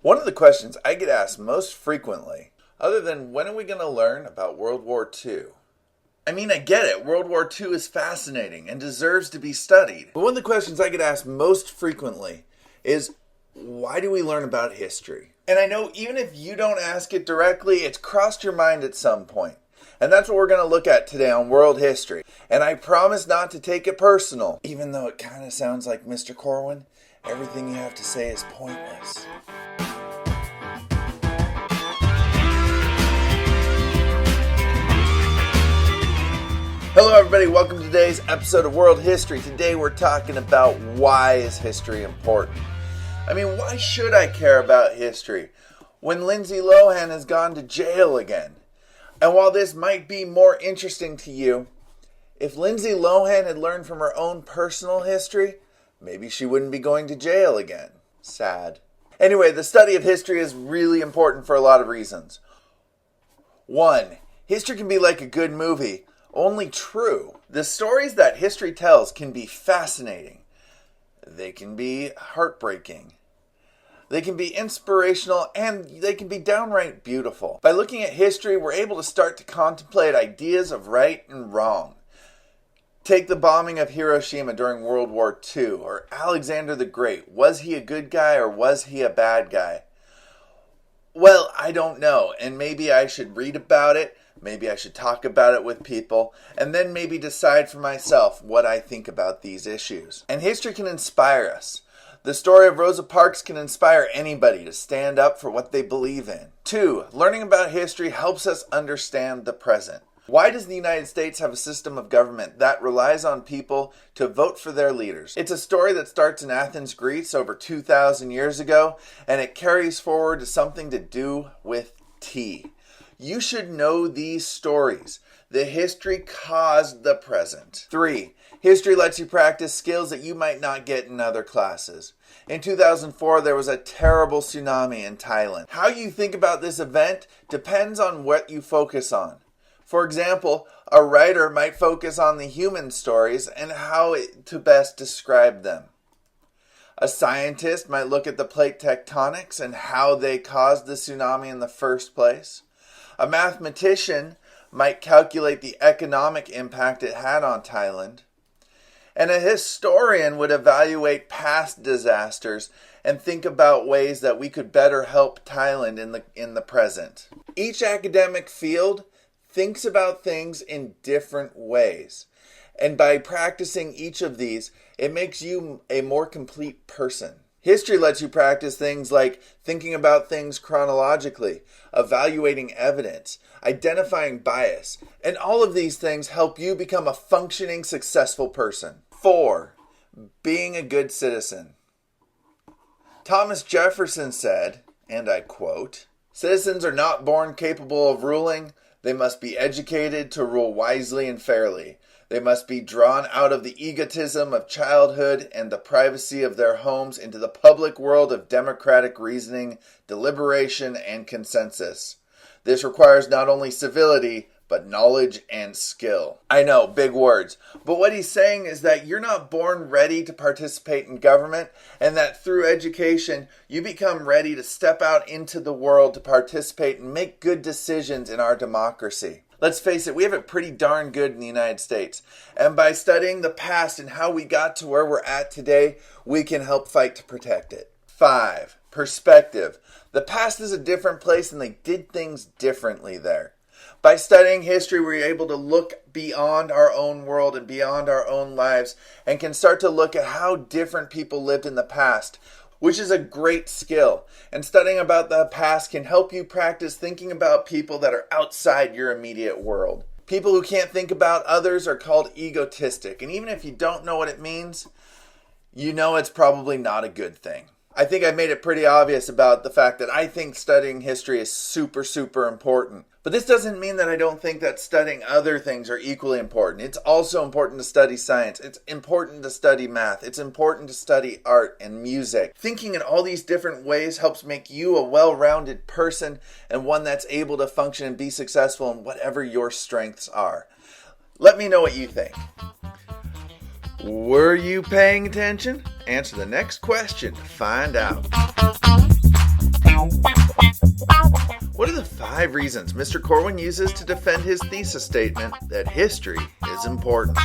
One of the questions I get asked most frequently, other than when are we going to learn about World War II? I mean, I get it. World War II is fascinating and deserves to be studied. But one of the questions I get asked most frequently is, why do we learn about history? And I know even if you don't ask it directly, it's crossed your mind at some point. And that's what we're going to look at today on World History. And I promise not to take it personal, even though it kind of sounds like Mr. Corwin. Everything you have to say is pointless. Hello everybody, welcome to today's episode of World History. Today we're talking about why is history important. I mean, why should I care about history when Lindsay Lohan has gone to jail again? And while this might be more interesting to you, if Lindsay Lohan had learned from her own personal history, maybe she wouldn't be going to jail again. Sad. Anyway, the study of history is really important for a lot of reasons. 1. History can be like a good movie. Only true. The stories that history tells can be fascinating. They can be heartbreaking. They can be inspirational, and they can be downright beautiful. By looking at history, we're able to start to contemplate ideas of right and wrong. Take the bombing of Hiroshima during World War II, or Alexander the Great. Was he a good guy or was he a bad guy? Well, I don't know, and maybe I should read about it. Maybe I should talk about it with people, and then maybe decide for myself what I think about these issues. And history can inspire us. The story of Rosa Parks can inspire anybody to stand up for what they believe in. 2. Learning about history helps us understand the present. Why does the United States have a system of government that relies on people to vote for their leaders? It's a story that starts in Athens, Greece over 2,000 years ago, and it carries forward to something to do with tea. You should know these stories. The history caused the present. 3. History lets you practice skills that you might not get in other classes. In 2004, there was a terrible tsunami in Thailand. How you think about this event depends on what you focus on. For example, a writer might focus on the human stories and how to best describe them. A scientist might look at the plate tectonics and how they caused the tsunami in the first place. A mathematician might calculate the economic impact it had on Thailand. And a historian would evaluate past disasters and think about ways that we could better help Thailand in the present. Each academic field thinks about things in different ways. And by practicing each of these, it makes you a more complete person. History lets you practice things like thinking about things chronologically, evaluating evidence, identifying bias, and all of these things help you become a functioning, successful person. 4. Being a good citizen. Thomas Jefferson said, and I quote, "Citizens are not born capable of ruling. They must be educated to rule wisely and fairly. They must be drawn out of the egotism of childhood and the privacy of their homes into the public world of democratic reasoning, deliberation, and consensus. This requires not only civility, but knowledge and skill." I know, big words. But what he's saying is that you're not born ready to participate in government, and that through education, you become ready to step out into the world to participate and make good decisions in our democracy. Let's face it, we have it pretty darn good in the United States. And by studying the past and how we got to where we're at today, we can help fight to protect it. 5. Perspective. The past is a different place and they did things differently there. By studying history, we're able to look beyond our own world and beyond our own lives and can start to look at how different people lived in the past, which is a great skill. And studying about the past can help you practice thinking about people that are outside your immediate world. People who can't think about others are called egotistic. And even if you don't know what it means, you know it's probably not a good thing. I think I made it pretty obvious about the fact that I think studying history is super, super important. But this doesn't mean that I don't think that studying other things are equally important. It's also important to study science. It's important to study math. It's important to study art and music. Thinking in all these different ways helps make you a well-rounded person and one that's able to function and be successful in whatever your strengths are. Let me know what you think. Were you paying attention? Answer the next question to find out. 5 reasons Mr. Corwin uses to defend his thesis statement that history is important.